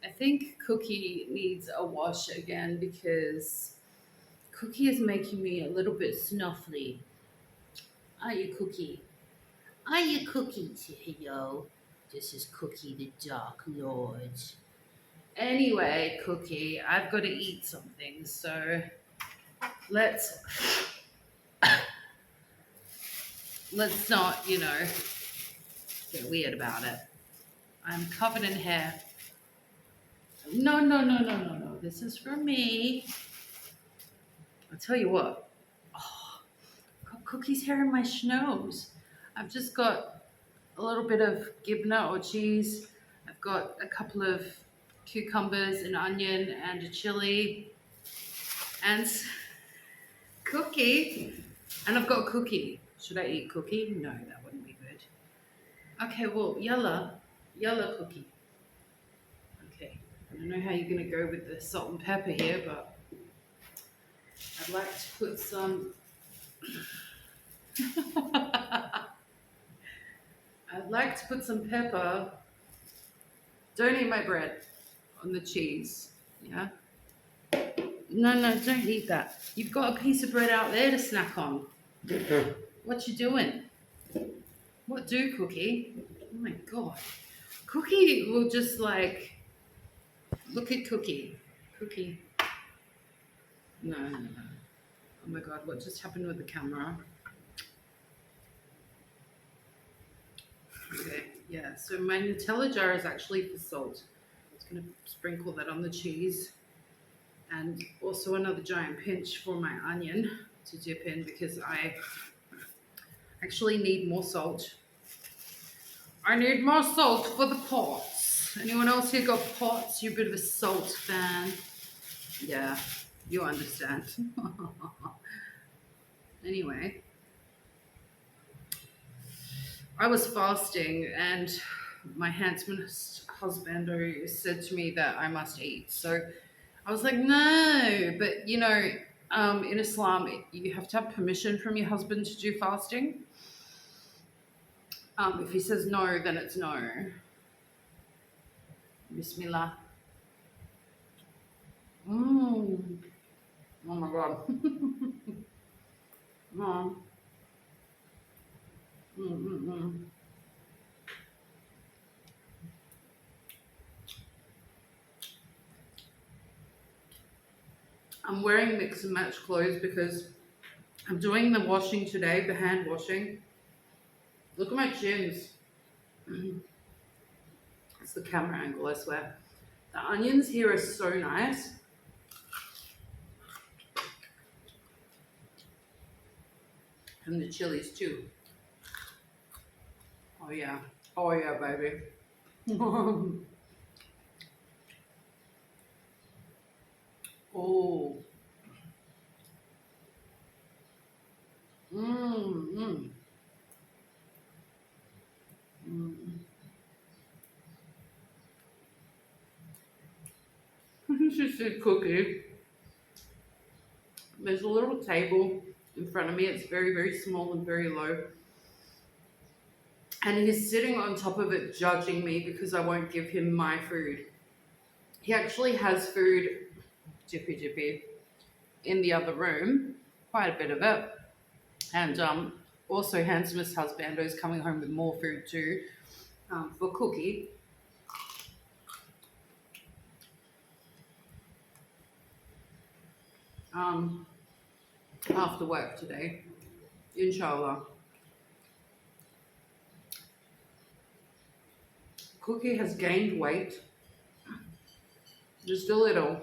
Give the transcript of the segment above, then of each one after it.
I think Cookie needs a wash again because Cookie is making me a little bit snuffly. Are you Cookie? Are you Cookie? Yo, this is Cookie the Dark Lord. Anyway, Cookie, I've got to eat something, so let's let's not, get weird about it. I'm covered in hair. No, no, no, no, no, no. This is for me. I'll tell you what. Oh, got Cookie's hair in my schnoz. I've just got a little bit of gibna or cheese. I've got a couple of cucumbers, an onion, and a chili, and Cookie. And I've got Cookie. Should I eat Cookie? No, that wouldn't be good. Okay, well, yalla Cookie. Okay, I don't know how you're gonna go with the salt and pepper here, but I'd like to put some. I'd like to put some pepper. Don't eat my bread on the cheese. Yeah. No, no, don't eat that. You've got a piece of bread out there to snack on. What you doing? What do, Cookie? Oh my god. Cookie will just like look at Cookie. Cookie. No, no, no. Oh my god, what just happened with the camera? Okay, yeah, so my Nutella jar is actually for salt. I was gonna sprinkle that on the cheese. And also another giant pinch for my onion to dip in because I actually need more salt. I need more salt for the pots. Anyone else here got pots? You're a bit of a salt fan. Yeah, you understand. Anyway, I was fasting and my handsome husband said to me that I must eat. So I was like, no, but in Islam, you have to have permission from your husband to do fasting. If he says no, then it's no. Bismillah. Mm. Oh my God. Oh. Mm-mm-mm. I'm wearing mix and match clothes because I'm doing the washing today, the hand washing. Look at my chins. It's the camera angle, I swear. The onions here are so nice. And the chilies too. Oh yeah. Oh yeah, baby. Oh. Mmm. Mm. Mm. This is a cookie. There's a little table in front of me. It's very, very small and very low. And he's sitting on top of it judging me because I won't give him my food. He actually has food, jippy, in the other room, quite a bit of it. And also handsomest husbando is coming home with more food too for Cookie. After work today, inshallah. Cookie has gained weight, just a little,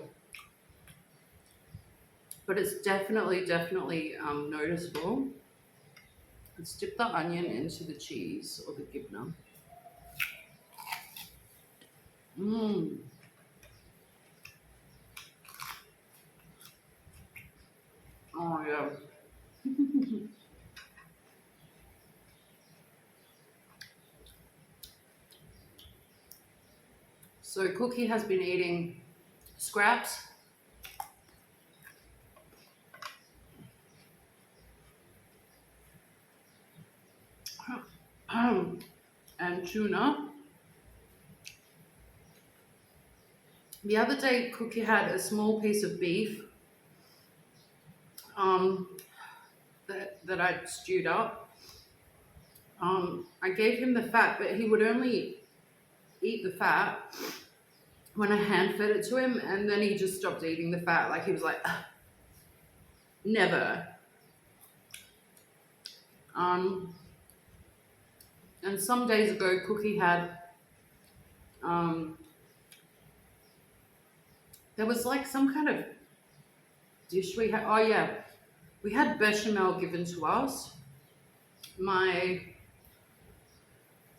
but it's definitely noticeable. Let's dip the onion into the cheese or the gibna. Mmm. Oh yeah. So Cookie has been eating scraps. And tuna. The other day, Cookie had a small piece of beef um, that I'd stewed up. I gave him the fat, but he would only eat the fat when I hand fed it to him, and then he just stopped eating the fat. Like he was like, "Ugh, never." Um, and some days ago, Cookie had um, there was like some kind of dish we had. Oh yeah, we had bechamel given to us. My,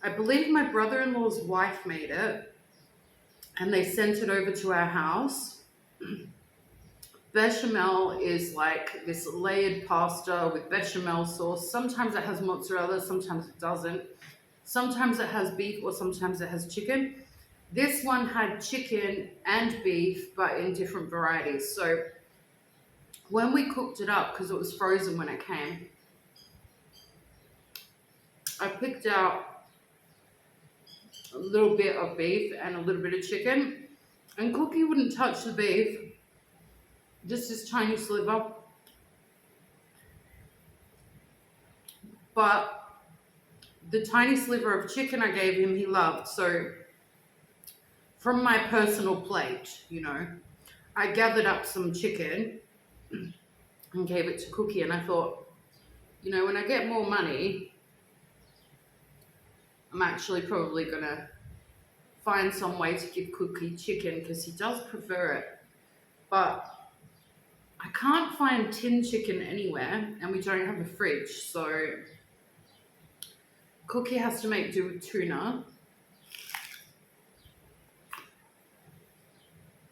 I believe my brother-in-law's wife made it, and they sent it over to our house. Bechamel is like this layered pasta with bechamel sauce. Sometimes it has mozzarella, sometimes it doesn't. Sometimes it has beef or sometimes it has chicken. This one had chicken and beef, but in different varieties. So when we cooked it up, because it was frozen when it came, I picked out a little bit of beef and a little bit of chicken. And Cookie wouldn't touch the beef, just this tiny sliver. But the tiny sliver of chicken I gave him, he loved. So from my personal plate, I gathered up some chicken and gave it to Cookie. And I thought, when I get more money, I'm actually probably going to find some way to give Cookie chicken because he does prefer it. But I can't find tin chicken anywhere and we don't have a fridge. So Cookie has to make do with tuna.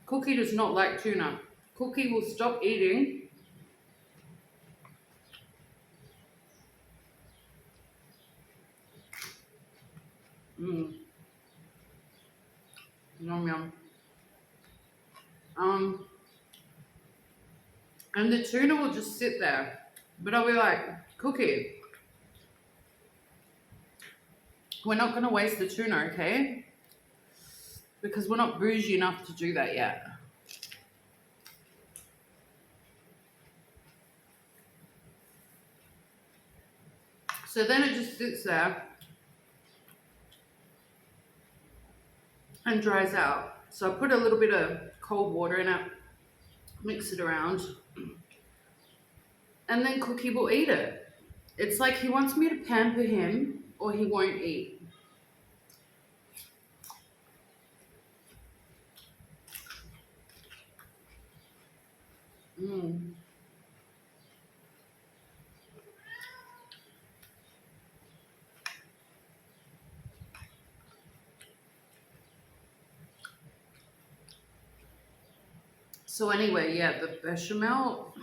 Cookie does not like tuna. Cookie will stop eating Yum yum. And the tuna will just sit there. But I'll be like, Cookie, we're not going to waste the tuna, okay? Because we're not bougie enough to do that yet. So then it just sits there and dries out. So I put a little bit of cold water in it, mix it around, and then Cookie will eat it. It's like he wants me to pamper him or he won't eat. So anyway, yeah, the bechamel,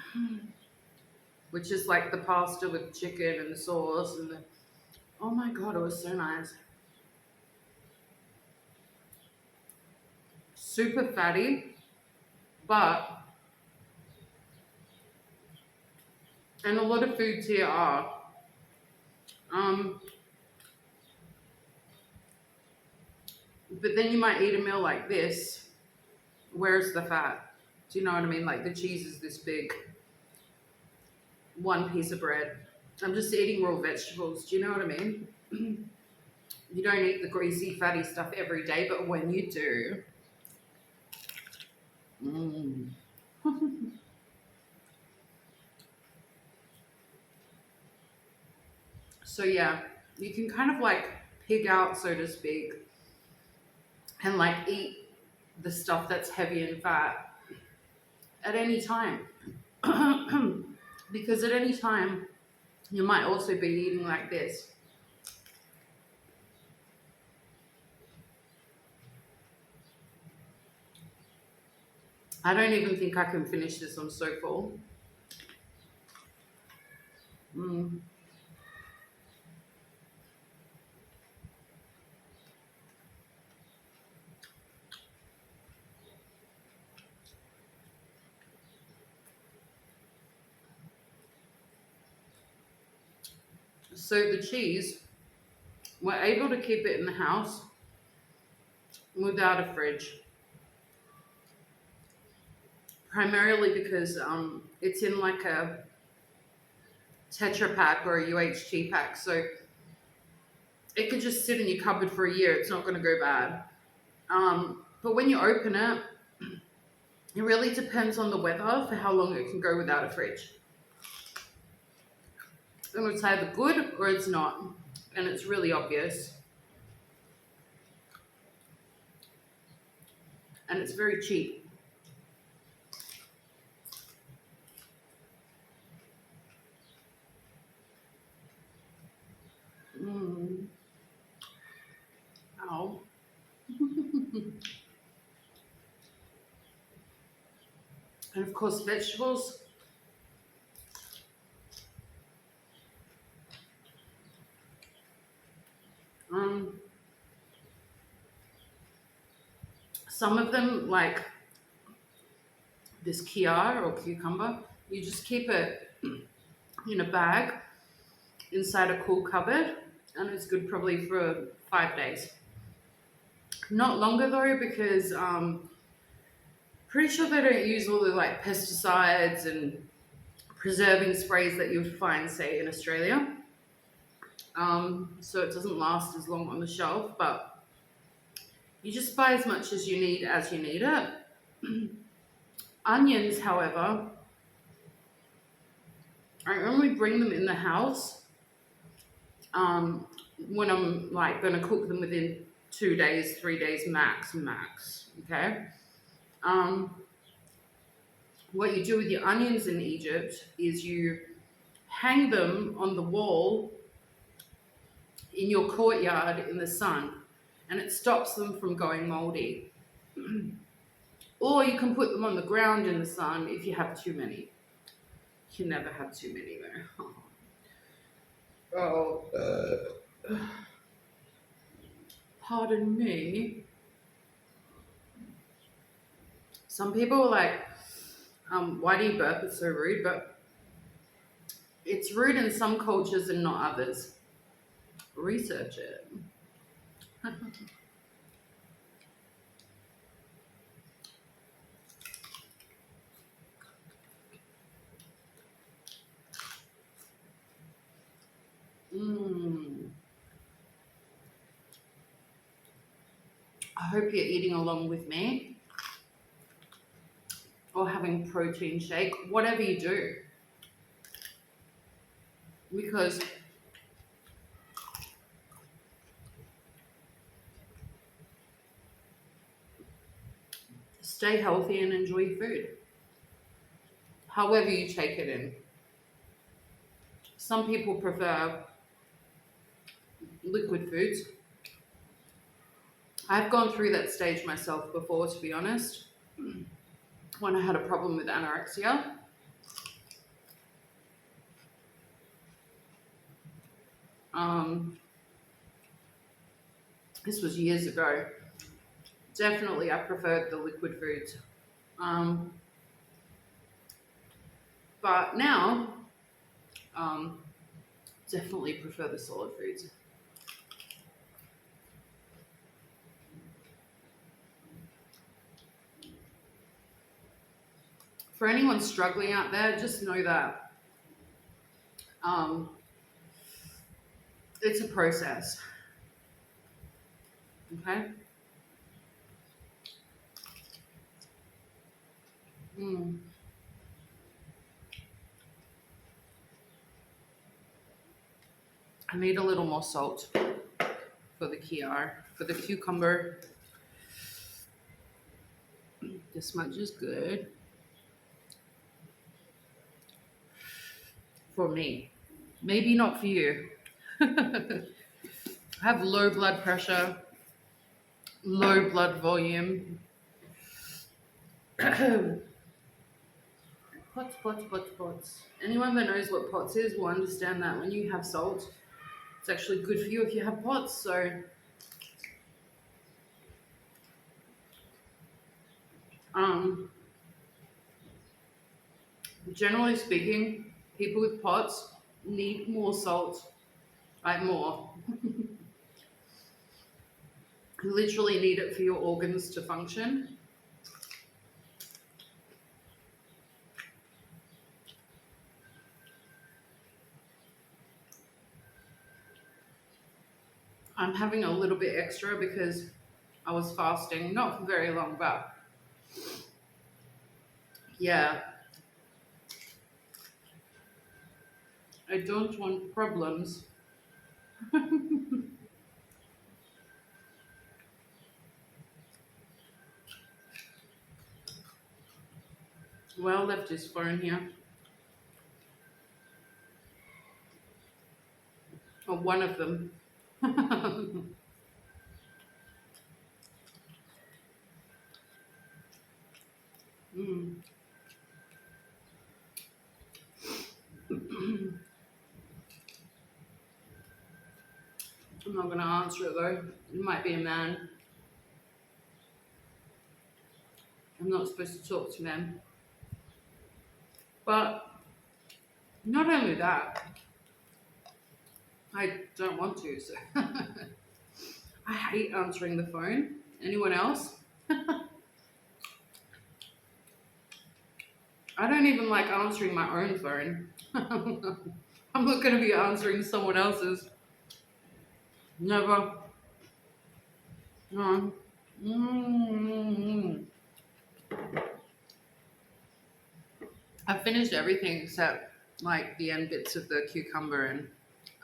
which is like the pasta with chicken and the sauce and oh my God, it was so nice. Super fatty, but, and a lot of foods here are. But then you might eat a meal like this. Where's the fat? Do you know what I mean? Like the cheese is this big. One piece of bread. I'm just eating raw vegetables. Do you know what I mean? You don't eat the greasy, fatty stuff every day, but when you do, So yeah, you can kind of like pig out, so to speak, and like eat the stuff that's heavy and fat at any time. Because at any time, you might also be eating like this. I don't even think I can finish this. I'm so full. So the cheese, we're able to keep it in the house without a fridge. primarily because it's in like a Tetra pack or a UHT pack, so it could just sit in your cupboard for a year. It's not going to go bad. But when you open it, it really depends on the weather for how long it can go without a fridge. And it's either good or it's not, and it's really obvious. And it's very cheap. Mm. Ow. And of course, vegetables. Um, some of them, like this kiar or cucumber, you just keep it in a bag inside a cool cupboard, and it's good probably for 5 days. Not longer though, because pretty sure they don't use all the like pesticides and preserving sprays that you would find, say, in Australia. So it doesn't last as long on the shelf, but you just buy as much as you need it. Onions, however, I only bring them in the house when I'm like going to cook them within 2 days, 3 days max. Okay. What you do with your onions in Egypt is you hang them on the wall in your courtyard in the sun, and it stops them from going moldy. Or you can put them on the ground in the sun if you have too many. You can never have too many though. Pardon me. Some people are like, why do you burp? It's so rude. But it's rude in some cultures and not others. Research it. I hope you're eating along with me or having protein shake, whatever you do. Because stay healthy and enjoy your food, however you take it in. Some people prefer liquid foods. I've gone through that stage myself before, to be honest, when I had a problem with anorexia. This was years ago. Definitely I preferred the liquid foods. But now, definitely prefer the solid foods. For anyone struggling out there, just know that it's a process. Okay? I need a little more salt for the kiar. For the cucumber, this much is good. For me. Maybe not for you. I have low blood pressure, low blood volume. Pots. Anyone that knows what pots is will understand that when you have salt, it's actually good for you if you have pots. So generally speaking, people with pots need more salt, like more. You literally need it for your organs to function. I'm having a little bit extra because I was fasting, not for very long, but yeah, I don't want problems. Well, left his phone here. Or one of them. Mm. I'm not going to answer it though. It might be a man. I'm not supposed to talk to men. But not only that, I don't want to. So I hate answering the phone. Anyone else? I don't even like answering my own phone. I'm not going to be answering someone else's. Never. No. Mm. I finished everything except like the end bits of the cucumber, and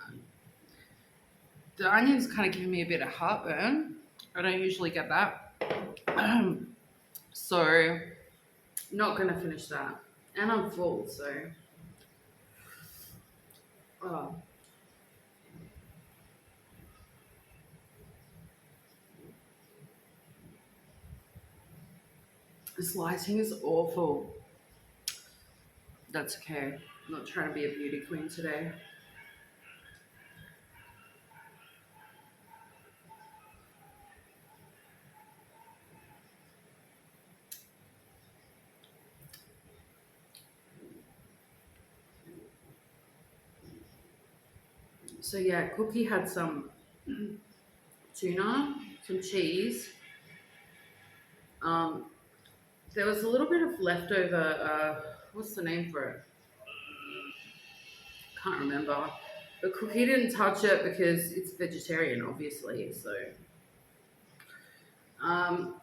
um, the onions kind of giving me a bit of heartburn. I don't usually get that. So not gonna finish that. And I'm full, so oh, this lighting is awful. That's okay. I'm not trying to be a beauty queen today. So yeah, Cookie had some tuna, some cheese. Um, there was a little bit of leftover. What's the name for it? Can't remember. But Cookie didn't touch it because it's vegetarian, obviously. Um,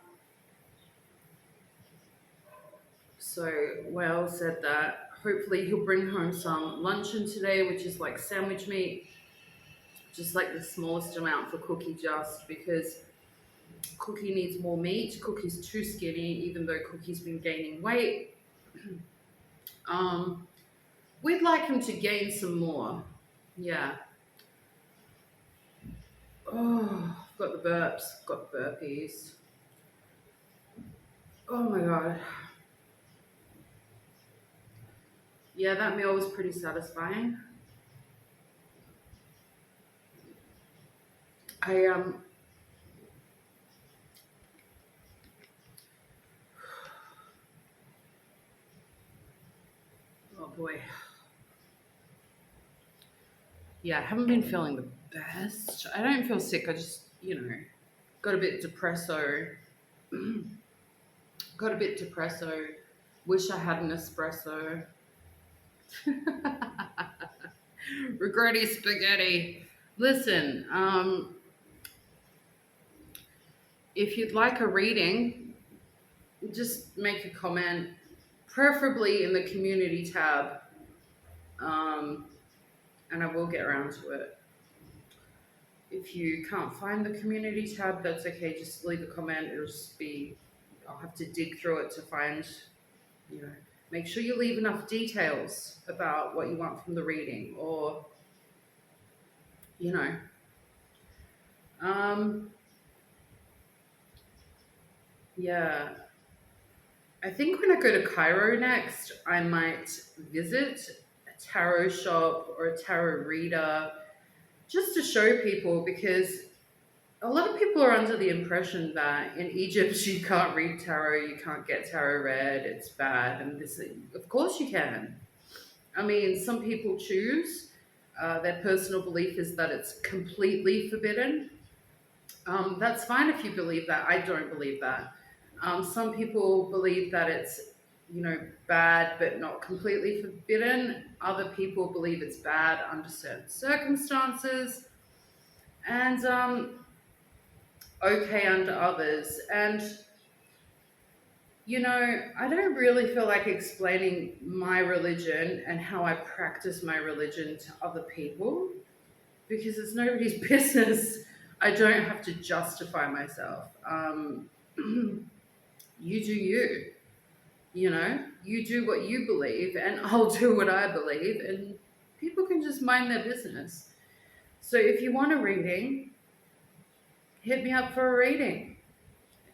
so Well said that. Hopefully he'll bring home some luncheon today, which is like sandwich meat, just like the smallest amount for Cookie, just because Cookie needs more meat. Cookie's too skinny, even though Cookie's been gaining weight. Um, we'd like him to gain some more. Yeah. Oh, got the burps, got the burpees. Oh my god. Yeah, that meal was pretty satisfying. I Oh boy. Yeah, I haven't been feeling the best. I don't feel sick. I just, got a bit depresso. Got a bit depresso. Wish I had an espresso. Regretty spaghetti. Listen, if you'd like a reading, just make a comment, preferably in the community tab, um, and I will get around to it. If you can't find the community tab, that's okay. Just leave a comment. It'll just be, I'll have to dig through it to find, you know, make sure you leave enough details about what you want from the reading, or, you know, um, yeah. I think when I go to Cairo next, I might visit a tarot shop or a tarot reader just to show people, because a lot of people are under the impression that in Egypt you can't read tarot, you can't get tarot read, it's bad, and this. Of course you can. I mean, some people choose. Their personal belief is that it's completely forbidden. That's fine if you believe that. I don't believe that. Some people believe that it's, bad but not completely forbidden. Other people believe it's bad under certain circumstances. and okay under others. And I don't really feel like explaining my religion and how I practice my religion to other people because it's nobody's business. I don't have to justify myself. You do you. You do what you believe, and I'll do what I believe, and people can just mind their business. So if you want a reading, hit me up for a reading.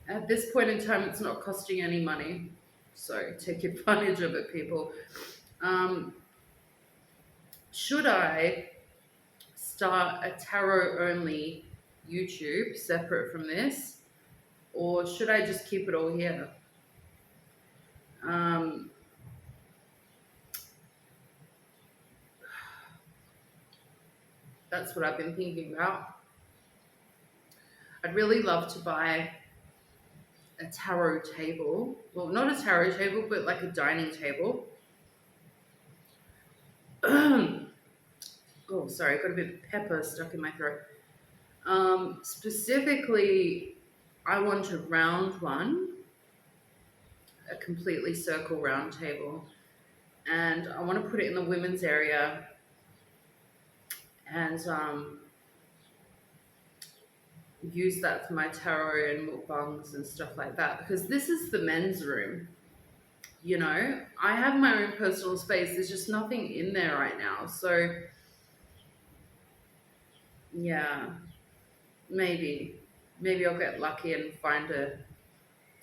At this point in time, it's not costing any money, so take advantage of it, people. Um, should I start a tarot only YouTube separate from this, or should I just keep it all here? Um, that's what I've been thinking about. I'd really love to buy a tarot table. Well, not a tarot table, but like a dining table. Oh, sorry, I got a bit of pepper stuck in my throat. Specifically, I want a round one, a completely circle round table, and I want to put it in the women's area and use that for my tarot and mukbangs and stuff like that because this is the men's room. I have my own personal space. There's just nothing in there right now. So, yeah, maybe. Maybe I'll get lucky and find a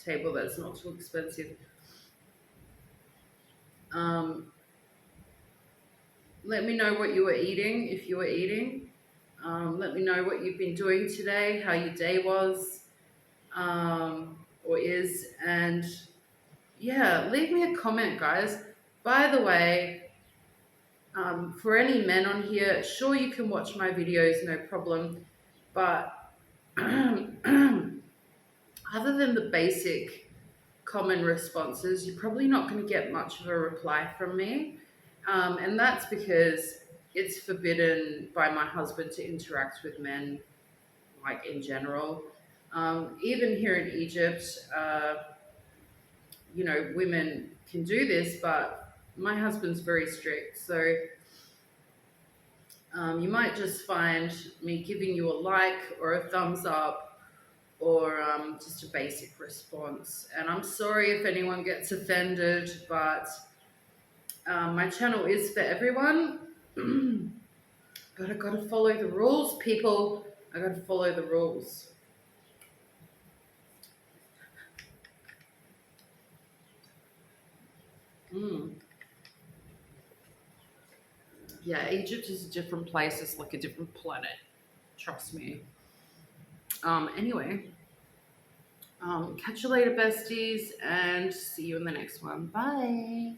table that's not too expensive. Um, Let me know what you were eating if you were eating. Let me know what you've been doing today, how your day was or is. And yeah, leave me a comment, guys. By the way, for any men on here, sure, you can watch my videos, no problem. But other than the basic common responses, you're probably not going to get much of a reply from me. And that's because it's forbidden by my husband to interact with men, like in general. Even here in Egypt, women can do this, but my husband's very strict. So you might just find me giving you a like or a thumbs up or just a basic response. And I'm sorry if anyone gets offended, but my channel is for everyone. But I gotta follow the rules, people. I gotta follow the rules. Mm. Yeah, Egypt is a different place. It's like a different planet. Trust me. Anyway, catch you later, besties, and see you in the next one. Bye.